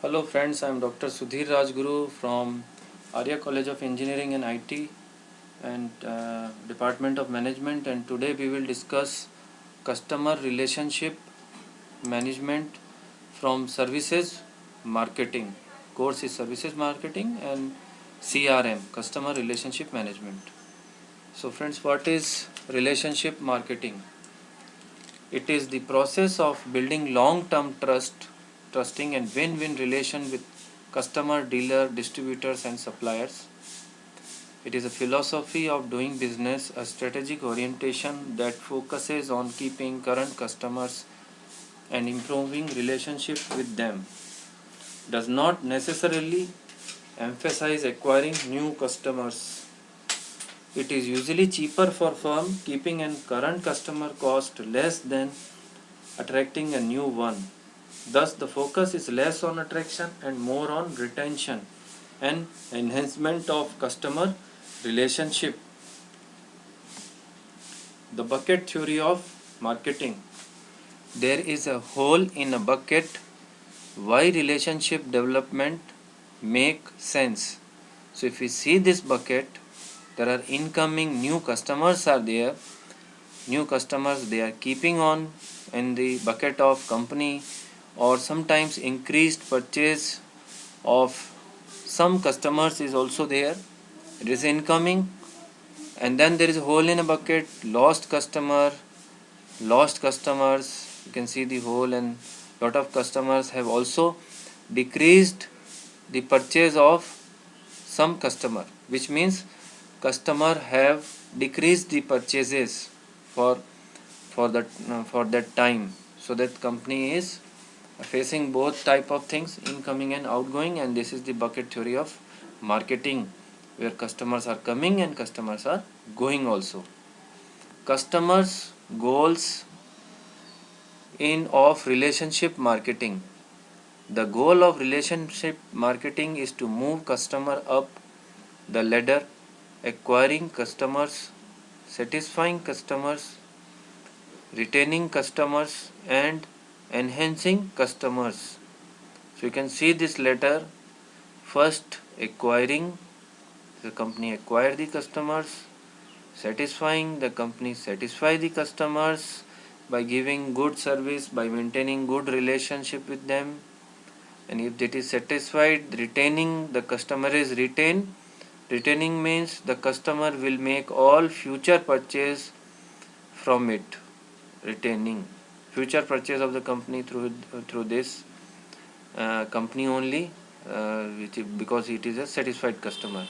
Hello friends, I am Dr. Sudhir Rajguru from Arya College of Engineering and IT and Department of Management, and today we will discuss customer relationship management from services marketing. Course is services marketing and CRM, customer relationship management. So friends, what is relationship marketing? It is the process of building long-term trusting and win-win relation with customer, dealer, distributors and suppliers. It is a philosophy of doing business, a strategic orientation that focuses on keeping current customers and improving relationship with them. Does not necessarily emphasize acquiring new customers. It is usually cheaper for firm keeping a current customer cost less than attracting a new one. Thus, the focus is less on attraction and more on retention and enhancement of customer relationship. The bucket theory of marketing. There is a hole in a bucket. Why relationship development make sense? So if we see this bucket, there are incoming new customers are there. New customers they are keeping on in the bucket of company, or sometimes increased purchase of some customers is also there. It is incoming, and then there is a hole in a bucket, lost customers. You can see the hole, and lot of customers have also decreased the purchase of some customer, which means customer have decreased the purchases for that time. So that company is facing both type of things, incoming and outgoing, and this is the bucket theory of marketing, where customers are coming and customers are going also. Customers goals in of relationship marketing. The goal of relationship marketing is to move customer up the ladder, acquiring customers, satisfying customers, retaining customers and enhancing customers. So you can see this letter. First, acquiring, the company acquire the customers. Satisfying, the company satisfy the customers by giving good service, by maintaining good relationship with them. And if it is satisfied, retaining, the customer is retained. Retaining means the customer will make all future purchase from it. Retaining future purchase of the company through this company only, because it is a satisfied customer.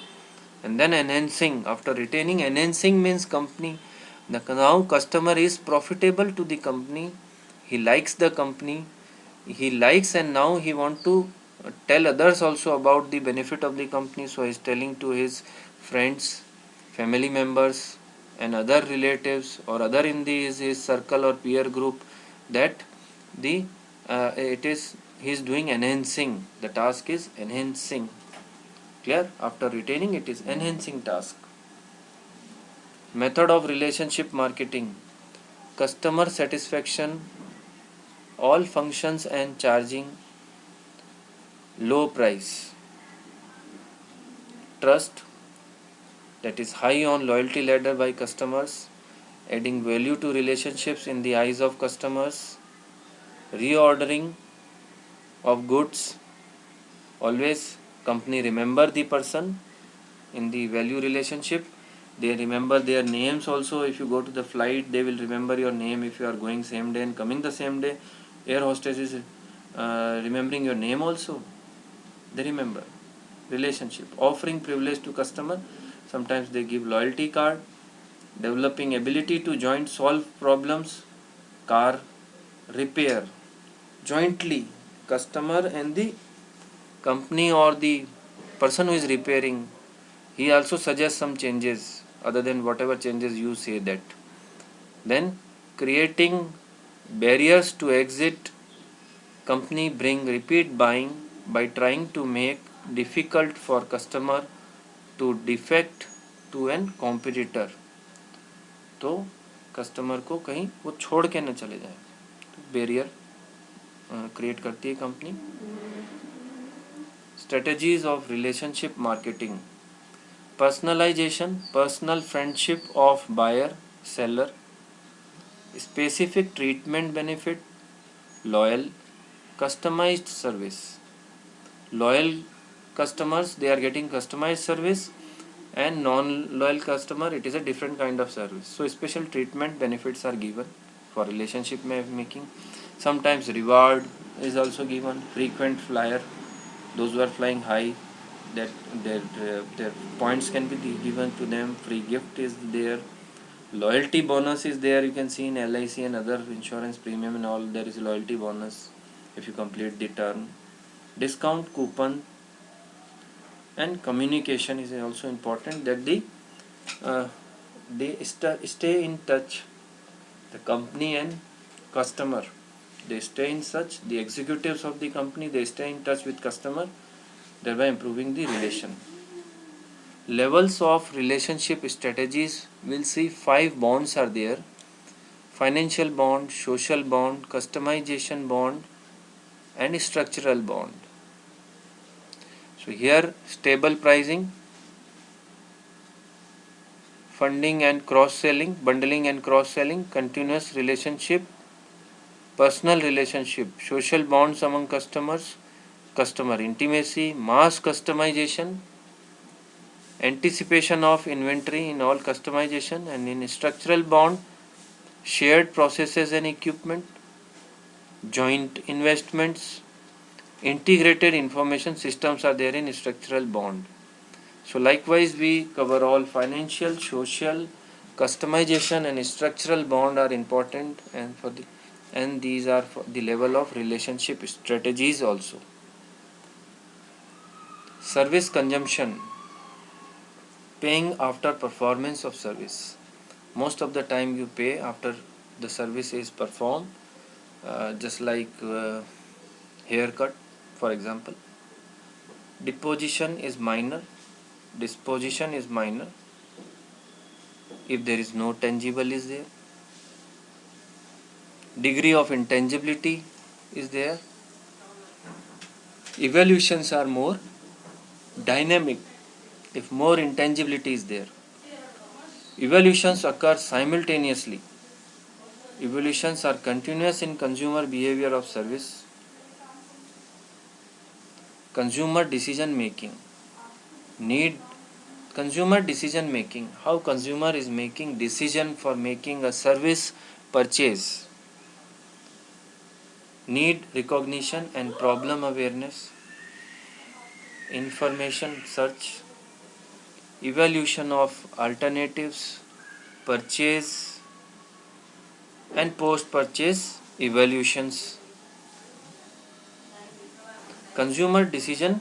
And then enhancing, after retaining, enhancing means company, now customer is profitable to the company, he likes the company, he likes, and now he want to tell others also about the benefit of the company. So he is telling to his friends, family members and other relatives or other in his circle or peer group that the it is he is doing enhancing. The task is enhancing. Clear? After retaining, it is enhancing task. Method of relationship marketing. Customer satisfaction, all functions and charging low price. Trust, that is high on loyalty ladder by customers, adding value to relationships in the eyes of customers. Reordering of goods, always company remember the person in the value relationship. They remember their names also. If you go to the flight, they will remember your name. If you are going same day and coming the same day, air hostess is remembering your name also. They remember. Relationship, offering privilege to customer, sometimes they give loyalty card. Developing ability to joint solve problems, car repair jointly, customer and the company or the person who is repairing, he also suggests some changes other than whatever changes you say that. Then creating barriers to exit, company bring repeat buying by trying to make difficult for customer to defect to an competitor. तो customer को कहीं वो छोड़ के न चले जाए, तो बैरियर क्रिएट करती है company. Strategies of relationship marketing. Personalization, personal friendship of buyer, seller, specific treatment benefit, loyal, customized service. Loyal customers, they are getting customized service, and non-loyal customer, it is a different kind of service. So special treatment benefits are given for relationship making. Sometimes reward is also given, frequent flyer, those who are flying high, that their points can be given to them, free gift is there, loyalty bonus is there. You can see in LIC and other insurance premium and all, there is loyalty bonus if you complete the term. Discount coupon, and communication is also important, that they stay in touch, the company and customer, they stay in touch, the executives of the company, they stay in touch with customer, thereby improving the relation. Levels of relationship strategies, we'll see 5 bonds are there: financial bond, social bond, customization bond, and structural bond. So here, stable pricing, funding and cross-selling, bundling and cross-selling, continuous relationship, personal relationship, social bonds among customers, customer intimacy, mass customization, anticipation of inventory in all customization, and in structural bond, shared processes and equipment, joint investments, integrated information systems are there in structural bond. So likewise we cover all financial, social, customization and structural bond are important, and these are for the level of relationship strategies also. Service consumption, paying after performance of service. Most of the time you pay after the service is performed, just like haircut for example. Disposition is minor if there is no tangible is there. Degree of intangibility is there. Evaluations are more dynamic if more intangibility is there. Evaluations occur simultaneously. Evaluations are continuous in consumer behavior of service. Consumer decision making. Consumer decision making, how consumer is making decision for making a service purchase. Need recognition and problem awareness. Information search. Evaluation of alternatives, purchase and post purchase evaluations. Consumer decision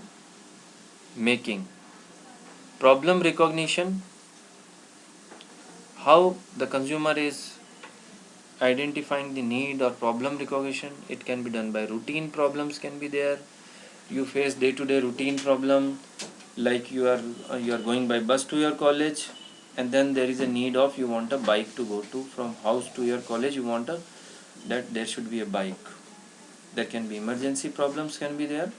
making. Problem recognition, how the consumer is identifying the need or problem recognition. It can be done by routine problems can be there. You face day-to-day routine problem, like you are going by bus to your college, and then there is a need of, you want a bike to go to from house to your college, you want that there should be a bike. There can be emergency problems can be there,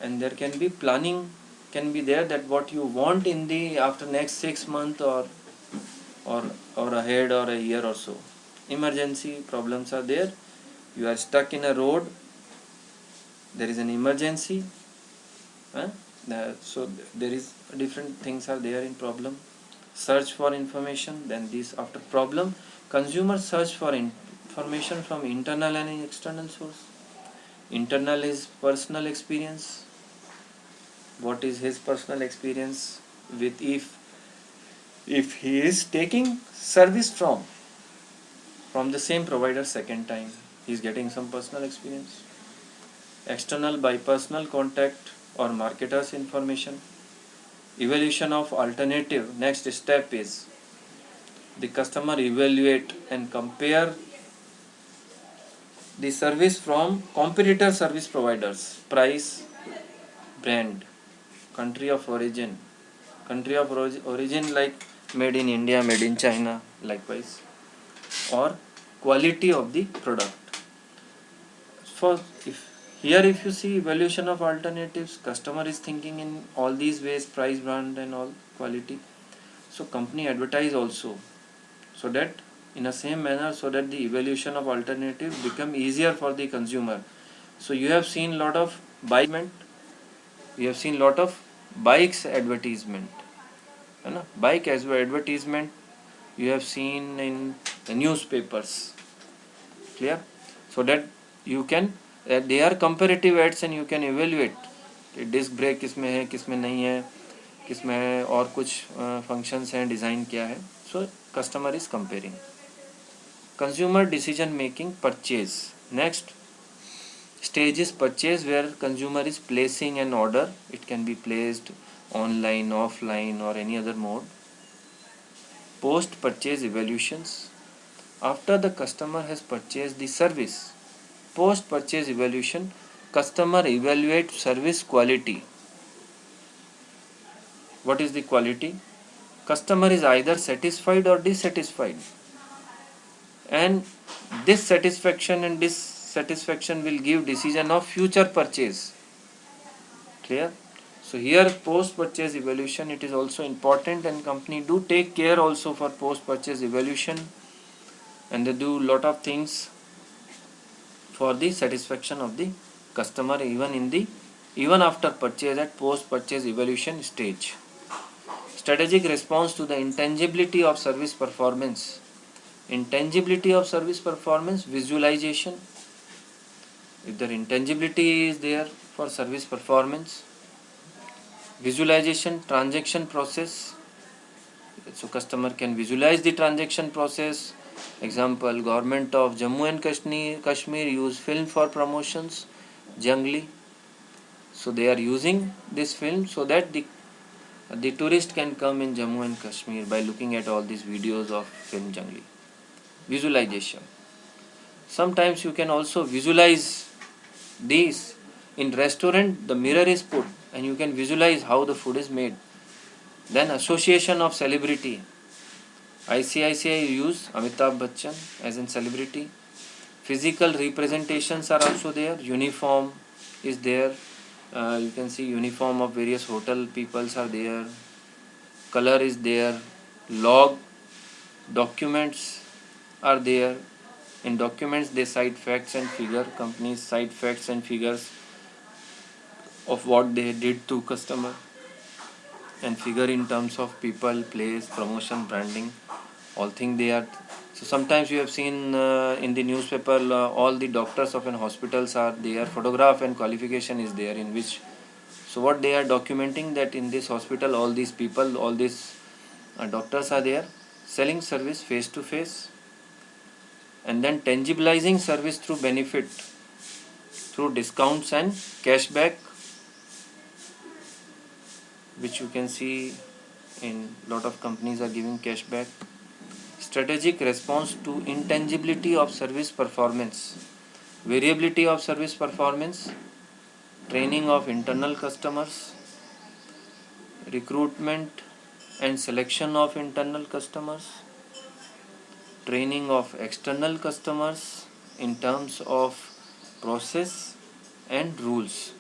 and there can be planning can be there, that what you want in the after next 6 months or ahead or a year or so. Emergency problems are there. You are stuck in a road, there is an emergency, so there is different things are there in problem. Search for information, then this after problem, consumer search for information from internal and external source. Internal is personal experience. What is his personal experience with, if he is taking service from the same provider second time, he is getting some personal experience. External by personal contact or marketers information. Evaluation of alternative, next step is the customer evaluate and compare the service from competitor service providers, price, brand, country of origin like made in India, made in China, likewise, or quality of the product. For if Here if you see evaluation of alternatives, customer is thinking in all these ways, price, brand and all, quality. So company advertise also, so that in a same manner, so that the evaluation of alternatives become easier for the consumer. So you have seen lot of you have seen lot of bikes advertisement, है ना, bike as well advertisement you have seen in the newspapers, clear? So that you can they are comparative ads and you can evaluate कि disc brake किस में है, किस में नहीं है, किस में है, और कुछ फंक्शंस हैं, डिज़ाइन क्या है. So customer is comparing. Consumer decision making, purchase. Next stage is purchase, where consumer is placing an order. It can be placed online, offline or any other mode. Post purchase evaluations. After the customer has purchased the service, post purchase evaluation, customer evaluates service quality. What is the quality? Customer is either satisfied or dissatisfied, and this satisfaction and dissatisfaction will give decision of future purchase. Clear? So here post purchase evaluation, it is also important, and company do take care also for post purchase evaluation, and they do lot of things for the satisfaction of the customer even after purchase, at post purchase evaluation stage. Strategic response to the intangibility of service performance. Intangibility of service performance, visualization. If the intangibility is there for service performance, visualization, transaction process. So customer can visualize the transaction process. Example, government of Jammu and Kashmir use film for promotions, Jungli. So they are using this film so that the tourist can come in Jammu and Kashmir by looking at all these videos of film Jungli. Visualization. Sometimes you can also visualize these. In restaurant, the mirror is put and you can visualize how the food is made. Then association of celebrity. ICICI use Amitabh Bachchan as in celebrity. Physical representations are also there. Uniform is there. You can see uniform of various hotel peoples are there. Color is there. Log, documents are there. In documents they cite facts and figure. Companies cite facts and figures of what they did to customer, and figure in terms of people, place, promotion, branding, all things they are. So sometimes you have seen in the newspaper all the doctors of an hospitals are there, photograph and qualification is there, in which, so what they are documenting, that in this hospital all these people, all these doctors are there selling service face to face, and then tangibilizing service through benefit, through discounts and cashback, which you can see in lot of companies are giving cashback. Strategic response to intangibility of service performance, variability of service performance, training of internal customers, recruitment and selection of internal customers, training of external customers in terms of process and rules.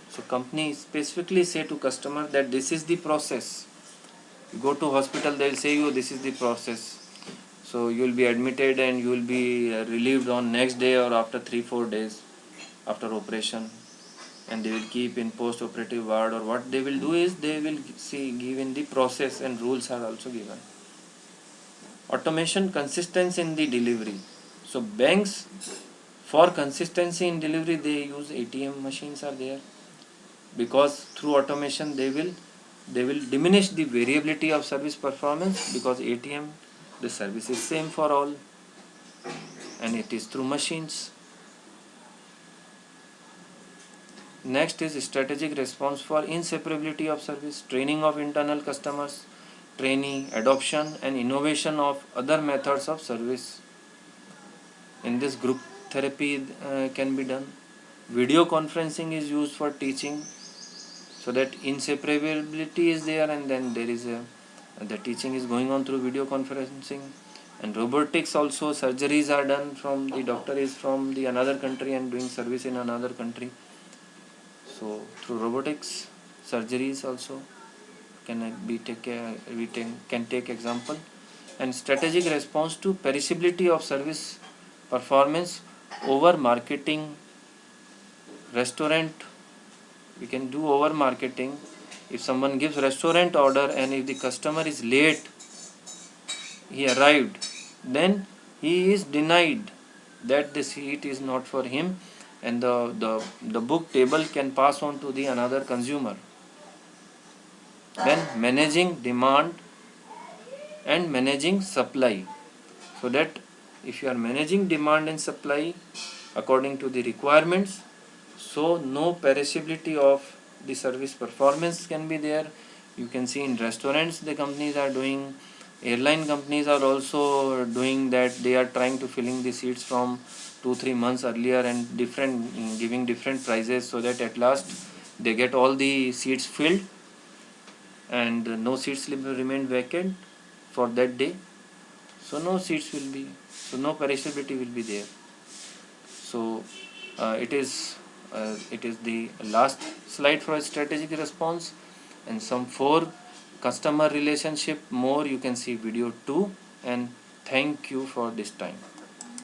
So company specifically say to customer that this is the process. You go to hospital, they will say you this is the process. So you will be admitted and you will be relieved on next day or after 3-4 days after operation, and they will keep in post operative ward, or what they will do is they will see given the process and rules are also given. Automation, consistency in the delivery. So banks, for consistency in delivery, they use ATM machines are there, because through automation they will diminish the variability of service performance, because ATM, the service is same for all and it is through machines. Next is strategic response for inseparability of service, training of internal customers, training, adoption and innovation of other methods of service. In this, group therapy can be done. Video conferencing is used for teaching, so that inseparability is there, and then there is the teaching is going on through video conferencing. And robotics also, surgeries are done from the doctor is from the another country and doing service in another country. So through robotics, surgeries also can take example, and strategic response to perishability of service performance over marketing. Restaurant, we can do over marketing. If someone gives restaurant order and if the customer is late, he arrived, then he is denied that the seat is not for him, and the book table can pass on to the another consumer. Then managing demand and managing supply, so that if you are managing demand and supply according to the requirements, so no perishability of the service performance can be there. You can see in restaurants the companies are doing, airline companies are also doing that. They are trying to filling the seats from 2-3 months earlier and different, giving different prices, so that at last they get all the seats filled and no seats will remain vacant for that day. So no seats will be, so no perishability will be there. So it is the last slide for a strategic response, and some 4 customer relationship more you can see video 2, and thank you for this time.